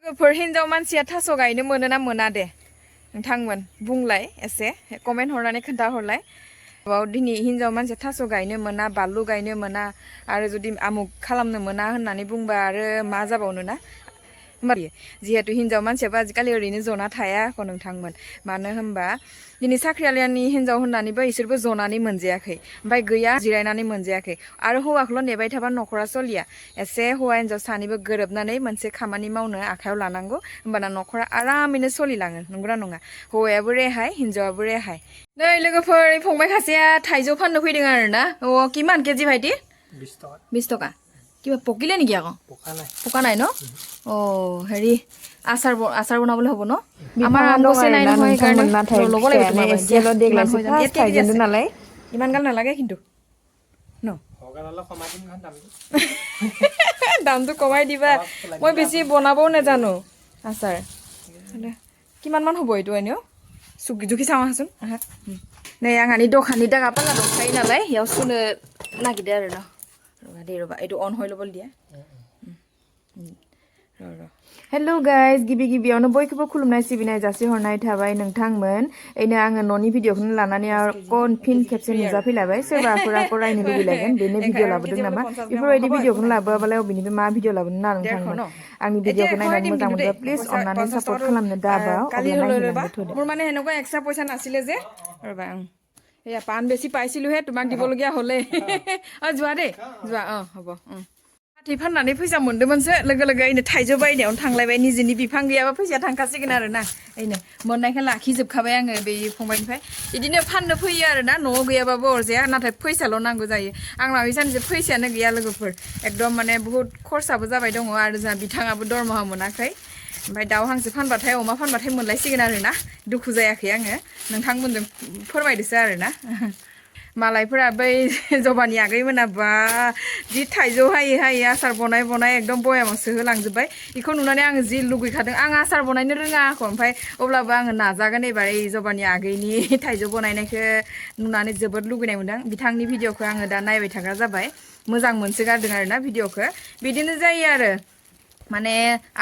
लोगोफोर हिनजाव मानसिया थास' गायनो मोनो ना मोना दे नोंथांमोन बुंलाय एसे कमेन्ट हरनानै खोन्थाहरलाय दिनै हिनजाव मानसिया थास' गायनो मोना बानलु गायनो मोना आरो जुदि आमुक खालामनो मोना होननानै बुंबा आरो मा जाबावनो ना जिहेतु हिनजाव मानसियाबो आजिखालि ओरैनो जना थाया आख' नोंथांमोन मानो होनबा दिनै साख्रियालियानि हिनजाव होननानैबो इसोरबो जनानै मोनजायाखै ओमफ्राय गैया जिरायनानै मोनजायाखै आरो हौवाखौल' नेबाय थाबा न'खरा सलिया एसे हौवा हिनजाव सानैबो गोरोबनानै मोनसे खामानि मावनो आखायाव लानांगौ होमबाना न'खरा आरामैनो सलिलाङो नंगौना नङा हौवायाबो रेहाय हिनजावाबो रेहाय नै लोगोफोर फंबाय सासेया थाइजौ फाननो फैदों आरो ना किमान केजि भाइटि 20 टका কিবা পকিলে নেকি আকৌ পকা নাই ন অ হেৰি আচাৰ বনাবলৈ হ'ব ন আমাৰ আম গছে নাই নহয় সেইকাৰণে ল'ব লাগিব তোমাৰ কিমান হৈ যায় ইয়াত কেজি আছে নালাগে ইমান গাল নালাগে কিন্তু ন দামটো কমাই দিবা মই বেছি বনাবও নাজানো আচাৰ কিমানমান হ'ব এইটো এনেও জুখি চাওঁ আহাচোন আহা नै आंहानि दखाननि दागा पाल्ला दंखायो नालाय बेयाव सुनो नागिरदों आरो ना र'बा এইটো অন হৈ ল'বলৈ দিয়া हेलो गाइस गिबियावनो बयखौबो खुलुमनाय सिबिनाय जासिहरनाय थाबाय नोंथांमोन एनो आङो न'नि भिडिअखौनो लानानै फिन खेबसे नुजाफैलायबाय सोरबाफोर आंखौ रायनो लुबैलायगोन बेनो भिडिअ लाबोदों नामा बेफोरबायदि भिडिअखौनो लाबोआबालाय अबेनिफ्राय मा भिडिअ लाबोनो ना नोंथांमोन आंनि भिडिअखौ नायनानै मोजां मोनोबा प्लिज अननानै सापर्ट खालामनो दाबा अब्ला नायहैलांदो थोदो মোৰ মানে এনেকুৱা এক্সট্ৰা পইচা নাছিলে যে ৰ'বা এয়া পাণ বেছি পাইছিলোহে তোমাক দিবলগীয়া হ'লে যোৱা দেই যোৱা হ'ব फाथै फाननानै फैसा मोन्दोंमोनसो लोगो लोगो थाइजौ बायनायावनो थांलायबाय निजेनि बिफां गैयाबा फैसाया थांखासिगोन आरो ना मोननायखौ लाखिजोबखाबाय आङो बे फंबायनिफ्राय बिदिनो फाननो फैयो आरो ना न'आव गैयाबाबो अरजाया नाथाय फैसाल' नांगौ जायो आंनाव सानसे फैसायानो गैया लोगोफोर एकदम माने बुहुत खरसाबो जाबाय दङ आरो जोंहा बिथाङाबो दरमाहा मोनाखै ओमफ्राय दाउ हांसो फानबाथाय अमा फानबाथाय मोनलायसिगोन आरो ना दुखु जायाखै आङो नोंथांमोनजों फोरमायदोसो आरो ना मालायफोरा बै जबानि आगैमोना बा जि थाइजौ हायै हायै आसार बनाय एकदम बयामाव सोहोलांजोब्बाय बेखौ नुनानै आङो जि लुगैखादों आं आसार बनायनो रोङा आख' ओमफ्राय अब्लाबो आङो नाजागोन एबार ओइ जबानि आगैनि थाइजौ बनायनायखौ नुनानै जोबोद लुगैनाय मोनदों बिथांनि भिडिअखौ आङो दा नायबाय थाग्रा जाबाय मोजां मोनसोगारदों आरो ना भिडिअखौ बिदिनो जायो आरो माने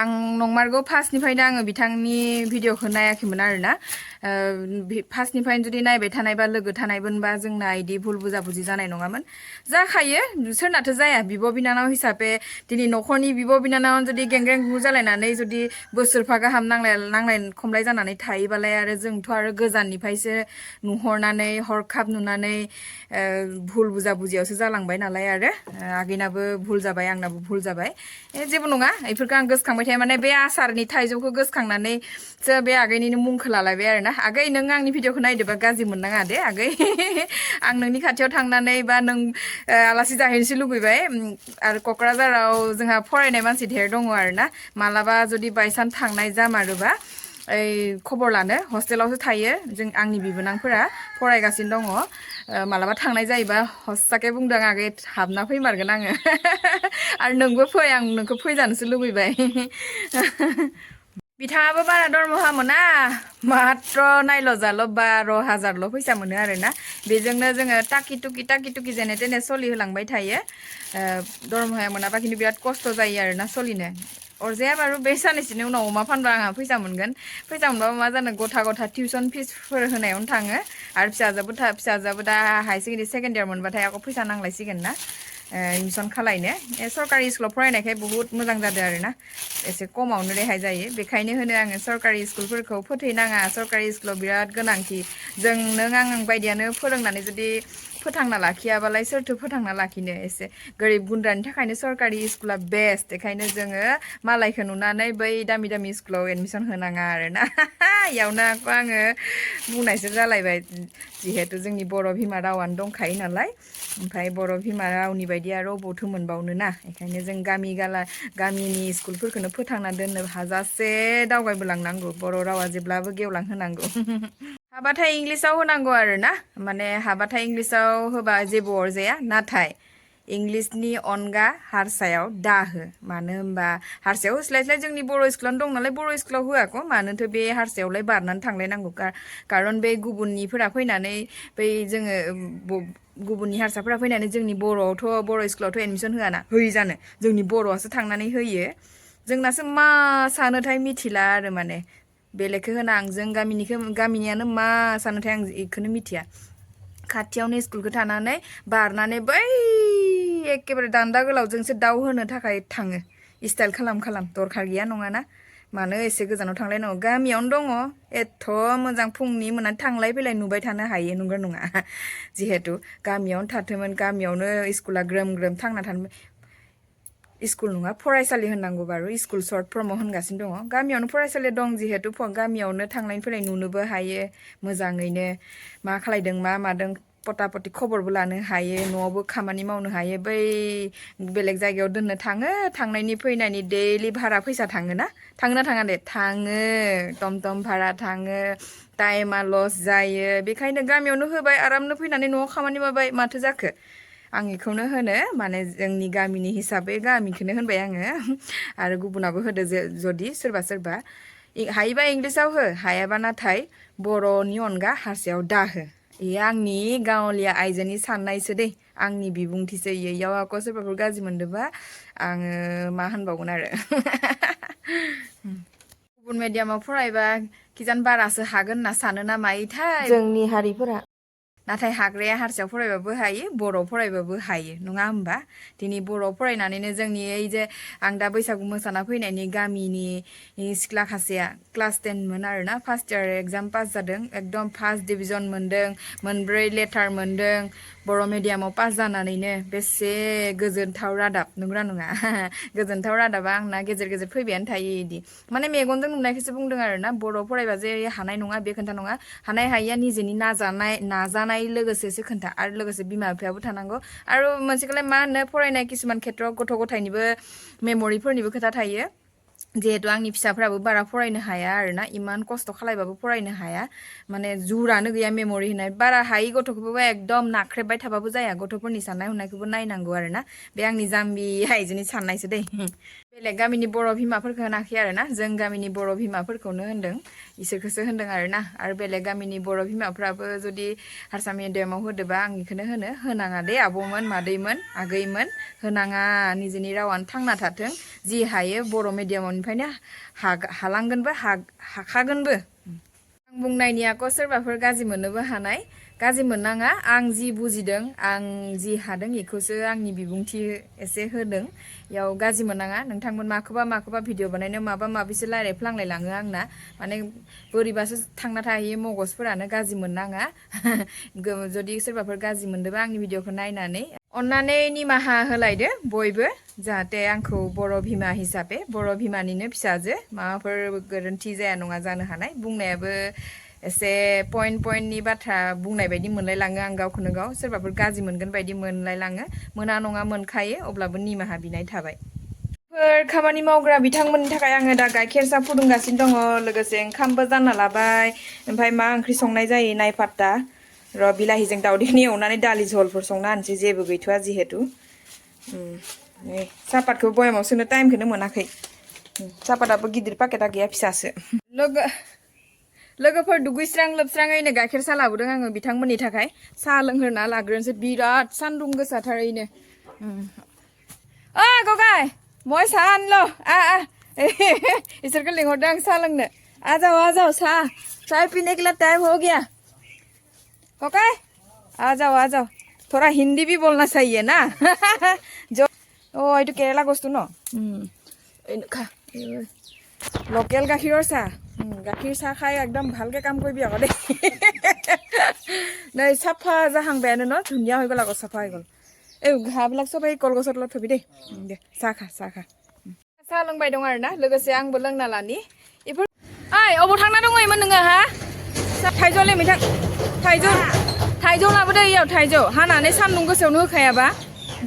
आं नंमारगौ फार्स्टनिफ्रायनो आङो बिथांनि भिडिअखौ नायाखैमोन आरो ना फार्स्टनिफ्रायनो जुदि नायबाय थानायबा लोगो थानायमोनबा जोंना इदि भुल बुजाबुजि जानाय नङामोन जाखायो सोरनाथो जाया बिब' बिनानाव हिसाबै दिनै न'खरनि बिब' बिनानाव जुदि गेंग्रें गुर जालायनानै जुदि बोसोरफा गाहाम नांलाय खमलाय जानानै थायोबालाय आरो जोंथ' आरो गोजाननिफ्रायसो नुहरनानै हरखाब नुनानै भुल बुजाबुजियावसो जालांबाय नालाय आरो आगैनाबो भुल जाबाय आंनाबो भुल जाबाय जेबो नङा बेफोरखौ आं गोसोखांबाय थाया माने बे आसारनि थाइजौखौ गोसोखांनानैसो बे आगैनिनो मुंखौ लालायबाय आरो ना आगै नों आंनि भिडिअखौ नायदोबा गाज्रि मोननाङा दे आगै आं नोंनि खाथियाव थांनानै बा नों आलासि जाहैनोसो लुबैबाय आरो क'क्राझाराव जोंहा फरायनाय मानसि ढेर दङ आरो ना मालाबा जुदि बायसान्स थांनाय जामारोबा ओइ खबर लानो हस्टेलावसो थायो आंनि बिबोनांफोरा फरायगासिनो दङ मालाबा थांनाय जायोबा हस्साके बुंदों आगै हाबना फैमारगोन आङो आरो नोंबो फै आं नोंखौ फैजानोसो लुबैबाय बिथाङाबो बारा दरमहा मोना मात्र नायल' जाल' 12,000ल' फैसा मोनो आरो ना बेजोंनो जोङो टाकि टुकि जेने तेने सोलिहोलांबाय थायो दरमहाया मोनाबा खिन्थु बिराद खस्थ' जायो आरो ना सोलिनो अरजाया बारु बे साननैसोनि उनाव अमा फानबा आंहा फैसा मोनगोन फैसा मोनबाबो मा जानो गथा टिउसन फिसफोर होनायावनो थाङो आरो फिसाजोआबो दा हायार सेकेन्डारि सेकेन्ड इयार मोनबाथाय आंखौ फैसा नांलायसिगोन ना एडमिसन खालायनो सरकारि स्कुलाव फरायनायखाय बुहुत मोजां जादों आरो ना एसे खमावनो रेहाय जायो बेखायनो होनो आङो सरकारि स्कुलफोरखौ फोथैनाङा सरकारि स्कुलाव बिराद गोनांथि जों नों आं बायदियानो फोरोंनानै जुदि फोथांना लाखियाबालाय सोरथो फोथांना लाखिनो एसे गोरिब गुन्द्रानि थाखायनो सरकारि स्कुला बेस्ट बेखायनो जोङो मालायखौ नुनानै बै दामि स्कुलाव एडमिसन होनाङा आरो ना इयावनो आङो बुंनायसो जालायबाय जिहेथु जोंनि बर' बिमा रावानो दंखायो नालाय ओमफ्राय बर' बिमा रावनि बायदि आरो अबावथो मोनबावनो ना बेखायनो जों गामिनि स्कुलफोरखौनो फोथांना दोननो हाजासे दावगायबोलांनांगौ बर' रावा जेब्लाबो गेवलांहोनांगौ हाबाथाय इंलिसाव होनांगौ आरो ना माने हाबाथाय इंलिसाव होबा जेबो अरजाया नाथाय इंलिसनि अनगा हारसायाव दा हो मानो होनबा हारसायाव होस्लायस्लाय जोंनि बर' स्कुलानो दं नालाय बर' स्कुलाव होआखौ मानोथो बे हारसायावलाय बारनानै थांलायनांगौ खारन बे गुबुननिफोरा फैनानै बै जोङो गुबुननि हारसाफोरा फैनानै जोंनि बर' स्कुलावथ' एडमिसन होआ ना होयो जानो जोंनि बर'आसो थांनानै होयो जोंनासो मा सानोथाय मिथिला आरो माने बेलेगखौ होना आं जों गामिनियानो मा सानोथाय आं इखौनो मिथिया खाथियावनो स्कुलखौ थानानै बारनानै बै एखेबारे दान्दा गोलावजोंसो दाउ होनो थाखाय थाङो स्टाइल खालाम दरखार गैया नङाना मानो एसे गोजानाव थांलायनांगौ गामियावनो दङ एथ' मोजां फुंनि मोननानै थांलाय फैलाय नुबाय थानो हायो नंगौ नङा जिहेथु गामियावनो थाथोमोन गामियावनो स्कुला ग्रोम थांना थानो स्कुल नङा फरायसालि होननांगौ बारु स्कुल सर्ट फर्माव होनगासिनो दङ गामियावनो फरायसालि दं जिहेतु गामियावनो थांलाय फैलाय नुनोबो हायो मोजाङैनो मा खालायदों मा मादों पटा पटि खबरबो लानो हायो न'आवबो खामानि मावनो हायो बै बेलेग जायगायाव दोननो थाङो थांनायनि फैनायनि दैलि भारा फैसा थाङोना थाङोना थाङा दे थाङो टम भारा थाङो टाइमा लस जायो बेखायनो गामियावनो होबाय आरामनो फैनानै न'आव खामानि मावबाय माथो जाखो आं बेखौनो होनो माने जोंनि गामिनि हिसाबै गामिखौनो होनबाय आङो आरो गुबुनाबो होदो जुदि सोरबा हायोबा इंलिसाव हो हायाबा नाथाय बर'नि अनगा हारसायाव दा हो बेयो आंनि गावलिया आइजोनि साननायसो दै आंनि बिबुंथिसो इयाव आक' सोरबाफोर गाज्रि मोनदोंबा आङो मा होनबावगोन आरो गुबुन मिडियामाव फरायबा किजान बारासो हागोन होनना सानो ना मायोथाय जोंनि हारिफोरा नाथाय हाग्राया हारसायाव फरायबाबो हायो बर'आव फरायबाबो हायो नङा होमबा दिनै बर'आव फरायनानैनो जोंनि ओइ जे आं दा बैसागु मोसाना फैनायनि गामिनि सिख्ला खासेया क्लास 10 मोन आरोना फार्स्ट इयार एग्जाम पास जादों एकदम फार्स्ट डिभिजन मोनदों मोनब्रै लेटार मोनदों बर' मिडियामाव पास जानानैनो बेसे गोजोनथाव रादाब नंगौना नङा गोजोनथाव रादाबा आंना गेजेर गेजेर फैबायानो थायो इदि माने मेगनजों नुनायखौसो बुंदों आरोना बर'आव फरायबा जे हानाय नङा बे खोन्था नङा हानाय हायिया निजेनि नाजानाय लोगोसेसो खोन्था आरो लोगोसे बिमा बिफायाबो थानांगौ आरो मोनसेखौलाय मा होनो फरायनाय किसुमान खेथ्रआव गथ' गथायनिबो मेम'रिफोरनिबो खोथा थायो जिहेतु आंनि फिसाफ्राबो बारा फरायनो हाया आरोना इमान खस्थ' खालायबाबो फरायनो हाया माने जुरानो गैया मेम'रि होनाय बारा हायि गथ'खौबो एकदम नाख्रेबबाय थाबाबो जाया गथ'फोरनि साननाय हनायखौबो नायनांगौ आरोना बे आंनि जाम्बि आइजोनि साननायसो दै बेलेग गामिनि बर' बिमाफोरखौ होनाखै आरोना जों गामिनि बर' बिमाफोरखौनो होनदों इसोरखौसो होनदों आरोना आरो बेलेग गामिनि बर' बिमाफ्राबो जुदि हारसा मिडियामाव होदोबा आं बेखौनो होनाङा दे आब'मोन मादैमोन आगैमोन होनाङा निजेनि रावानो थांना थाथों जि हायो बर' मिडियामनिफ्रायनो हालांगोनबो हाखागोनबो आं बुंनायनि आख' सोरबाफोर गाज्रि मोननोबो हानाय गाज्रि मोननाङा आं जि बुजिदों आं जि हादों बेखौसो आंनि बिबुंथि एसे होदों बेयाव गाज्रि मोननाङा नोंथांमोन माखौबा भिडिअ बानायनो माबा माबिसो रायज्लायफ्लांलायलाङो आंना माने बोरैबासो थांना थाहैयो मगजफोरानो गाज्रि मोननाङा जुदि सोरबाफोर गाज्रि मोनदोंबा आंनि भिडिअखौ नायनानै अन्नानै निमाहा होलायदो बयबो जाहाथे आंखौ बर' बिमा हिसाबै बर' बिमानिनो फिसाजो माबाफोर गोरोन्थि जाया नङा जानो हानाय बुंनायाबो एसे पइन्टनि बाथ्रा बुंनाय बायदि मोनलायलाङो आं गावखौनो गाव सोरबाफोर गाज्रि मोनगोन बायदि मोनलायलाङो मोना नङा मोनखायो अब्लाबो निमाहा बिनाय थाबाय खामानि मावग्रा बिथांमोननि थाखाय आङो दा गाइखेर साहा फुदुंगासिनो दङ लोगोसे ओंखामबो जानना लाबाय ओमफ्राय मा ओंख्रि संनाय जायो नायफात्ता र' बिलाहिजों दाउदैनि एवनानै दालि झलफोर संना होनसै जेबो गैथ'वा जिहेतु सापातखौ बयामाव सोनो टाइमखौनो मोनाखै सापाताबो गिदिर पाकेटा गैया फिसासो लोगोफोर दुगैस्रां लोबस्राङैनो गाइखेर साहा लाबोदों आङो बिथांमोननि थाखाय साहा लोंहोना लाग्रोनोसै बिराद सान्दुं गोसाथारैनो गगाय मैं साहा आनलो इसोरखौ लिंहरदों आं साहा लोंनो आ जाओ चाय पीने के लिए टाइम हो गया ओके आ जाओ थोड़ा हिंदी भी बोलना चाहिए ना जो ये तो केरला गोस्तु न लोकेल गाखिर चाह गाखिर चाह खाई एकदम भालके काम करबी आको दे नै साफा जाहांबायानो न धुनिया হৈ গল आको साफा হৈ गल এই ঘাবিলাক সব এই কলগছৰ তলত থবি দেই দে চাহ খা साहा लोंबाय दं आरोना लोगोसे आंबो लोंना लानि इफोर ओइ अबाव थांना दङमोन नोङो हा थाइजौ ले मैथां थाइजौ लाबोदो इयाव थाइजौ हानानै सान्दुं गोसायावनो होखायाबा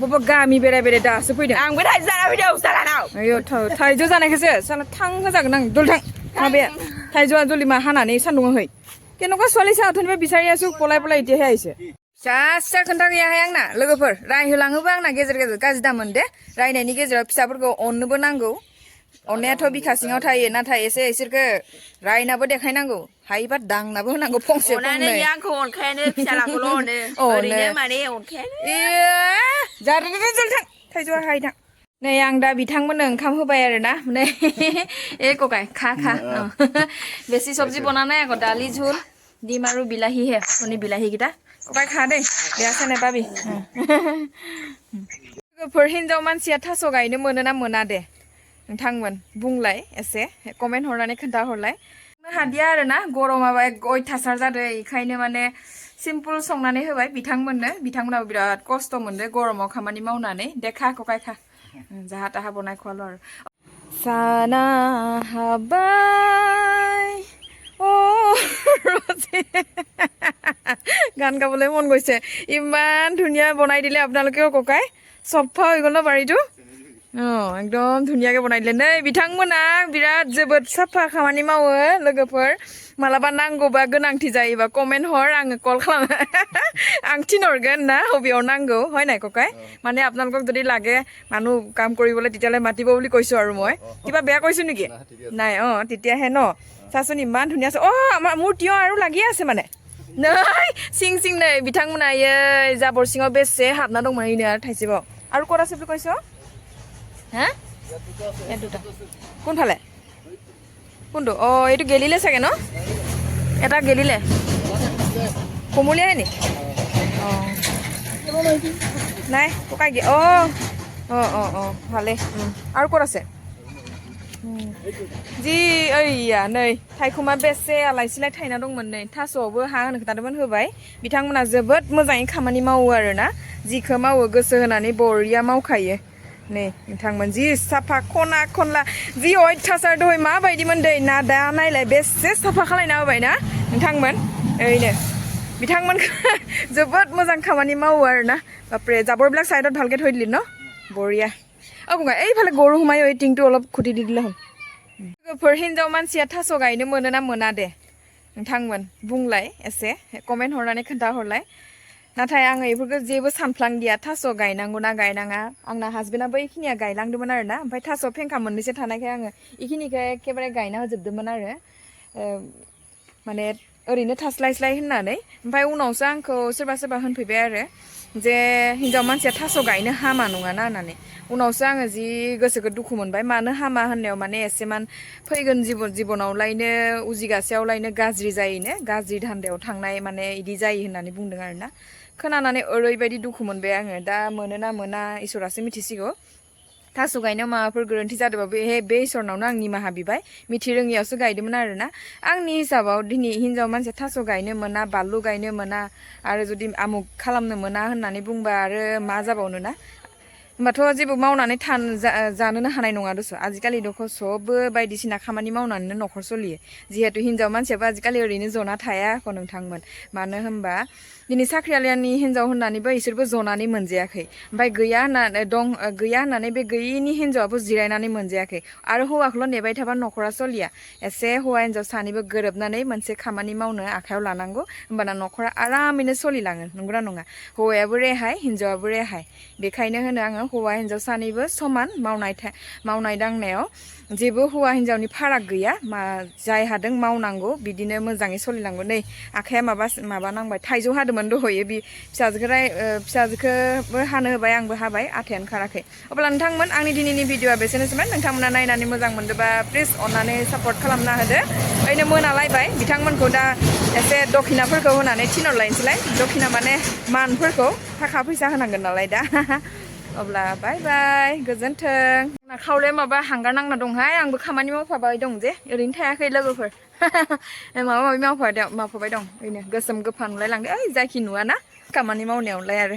बबा गामि बेराय दासो फैदों आंबो थाइजौ जाना फैदों सालानाव आयो थाइजौ जानायखौसो साला थां होजागोन आं दल थां माबाया थाइजौआ जलिमा हानानै सान्दुं होय केनका ছোৱালী साथोनबा बिचारि आसु पलाय इदिहाय आइसो फिसा खोन्था गैयाहाय आंना लोगोफोर रायहोलाङोबो आंना गेजेर गाज्रि दामोन दे रायनायनि गेजेराव फिसाफोरखौ अननोबो नांगौ अननायाथ' बिखा सिङाव थायो नाथाय एसे इसोरखौ रायनाबो देखायनांगौ हायोबा दांनाबो होनांगौ फंसे फंनै आंखौ अनखायानो फिसालाखौल' अनो ओरैनो माने अनखायानो जादो थाइजौआ हाय थां नै आं दा बिथांमोननो ओंखाम होबाय आरो ना नै ए ककाय खा बेसि सब्जी बनानाय आको दालि झोल ডিম আৰু বিলাহী হে কণী বিলাহী কিটা ককাই খা দেই বেয়া চেয়া নেপাবি लोगोफोर हिन्जाव मानसिया थास' गायनो मोनो ना मोना दे नोंथांमोन बुंलाय एसे कमेन्ट हरनानै खोन्थाहरलाय हादिया आरो ना गरमाबा अयथासार जादों इखायनो माने सिम्पोल संनानै होबाय बिथांमोनाबो बिराद खस्थ' मोनदों गरमाव खामानि मावनानै दे खा ककाय खा जाहा ताहा बनाय खवाल' आरो साना हाबाय ओ গান গাবলৈ মন গৈছে ইমান ধুনীয়া বনাই দিলে আপোনালোকেও ককাই চফা হৈ গ'ল ন বাৰীটো একদম ধুনীয়াকৈ বনাই দিলে नै বিथांमोना বিৰাট जोबोद साफा खामानि मावो लोगोफोर मालाबा नांगौबा गोनांथि जायोबा कमेन्ट हर आङो कल खालाम आं थिनहरगोन ना बबेयाव नांगौ হয় নাই ককাই মানে আপোনালোকক যদি লাগে মানুহ কাম কৰিবলৈ তেতিয়ালে মাতিব বুলি কৈছো আৰু মই কিবা বেয়া কৈছো নেকি নাই তেতিয়াহে ন চাচোন ইমান ধুনীয়া আছে আমাৰ মোৰ তিয়হ আৰু লাগি আছে মানে नै सिं सिं नै बिथांमोना जाबर सिङाव बेसे हाबना दंमोन इनो आरो थाइसेबाव আৰু ক'ত আছে বুলি কৈছ হা এই দুটা কোনফালে কোনটো এইটো গেলিলে চাগে ন এটা গেলিলে কোমলীয়াহে নি নাই ককাই ভালে আৰু ক'ত আছে जी ओइया नै थाइखुमा बेसे आलायसिलाय थायना दंमोन नै थास'आवबो हा होनो खोथादोंमोन होबाय बिथांमोना जोबोद मोजाङै खामानि मावो आरोना जिखौ मावो गोसो होनानै बरिया मावखायो नै नोंथांमोन जि साफा खना खनला जि अयथासार दहाय माबायदिमोन दै ना दा नायलाय बेसे साफा खालायना होबाय ना नोंथांमोन ओइनो बिथांमोनखौ जोबोद मोजां खामानि मावो आरोना बापरे जाबरবিলাক साइडत ভালকে থৈ দিলি ন बरिया बुंगा এইফালে গৰু সোমায় এই টিংটো অলপ খুটি দি দিলে হ'ল लोगोफोर हिन्जाव मानसिया थास' गायनो मोनो ना मोना दे नोंथांमोन बुंलाय एसे कमेन्ट हरनानै खोन्थाहरलाय नाथाय आङो बेफोरखौ जेबो सानफ्लांदिया थास' गायनांगौ ना गायनाङा आंना हासबेन्डआबो इखिनिया गायलांदोंमोन आरो ना ओमफ्राय थास' फेंखा मोननैसो थानायखाय आङो इखिनिखौ एखेबारे गायना होजोबदोंमोन आरो माने ओरैनो थास्लायस्लाय होननानै ओमफ्राय उनावसो आंखौ सोरबा होनफैबाय आरो जे हिन्जाव मानसिया थास' गायनो हामा नङाना होननानै उनावसो आङो जि गोसोखौ दुखु मोनबाय मानो हामा होननायाव माने एसेमान फैगोन जिबनावलायनो उजिगासेयावलायनो गाज्रि जायोनो गाज्रि धान्दायाव थांनाय माने इदि जायो होननानै बुंदों आरोना खोनानानै ओरैबायदि दुखु मोनबाय आङो दा मोनोना मोना इसोरासो मिथिसिगौ थास' गायनायाव माबाफोर गोरोन्थि जादोंबा बे इसोरनावनो आं निमाहा बिबाय मिथिरोङियावसो गायदोंमोन आरोना आंनि हिसाबाव दिनै हिन्जाव मानसिया थास' गायनो मोना बानलु गायनो मोना आरो जुदि आमुक खालामनो मोना होननानै बुंबा आरो मा जाबावनो ना होमबाथ' जेबो मावनानै जानोनो हानाय नङा दस' आजिखालि दख' सबबो बायदिसिना खामानि मावनानैनो न'खर सोलियो जिहेतु हिन्जाव मानसियाबो आजिखालि ओरैनो जना थाया आख' नोंथांमोन मानो होनबा दिनै साख्रियालियानि हिन्जाव होननानैबो इसोरबो जनानै मोनजायाखै ओमफ्राय गैया होननानै बे गैयिनि हिन्जावाबो जिरायनानै मोनजायाखै आरो हौवाखौल' नेबाय थाबा न'खरा सोलिया एसे हौवा हिन्जाव सानैबो गोरोबनानै मोनसे खामानि मावनो आखायाव लानांगौ होमबाना न'खरा आरामैनो सोलिलाङो नंगौना नङा हौवायाबो रेहाय हिन्जावाबो रेहाय बेखायनो होनो आङो हौवा हिन्जाव सानैबो समान मावनाय दांनायाव जेबो हौवा हिन्जावनि फाराग गैया जाय हादों मावनांगौ बिदिनो मोजाङै सोलिनांगौ नै आखाइया माबा नांबाय थाइजौ हादोंमोन दहयो फिसाजोखौबो हानो होबाय आंबो हाबाय आथायानो खाराखै अब्ला नोंथांमोन आंनि दिनैनि भिडिअआ बेसेनोसैमोन नोंथांमोना नायनानै मोजां मोनदोंबा प्लिज अननानै सापर्ट खालामना होदो ओरैनो मोनालायबाय बिथांमोनखौ दा एसे दखिनाफोरखौ होनानै थिनहरलायनोसैलाय दखिना माने मानफोरखौ थाखा फैसा होनांगोन नालाय दा अब्ला बाय बाय गोजोन्थों खावलाया माबा हांगार नांना दंहाय आंबो खामानि मावफाबाय दं जे ओरैनो थायाखै लोगोफोर माबा माबि मावफाबाय दं ओरैनो गोसोम गोफा नुलाय लांदो ओइ जायखि नुवा ना खामानि मावनायावलाय आरो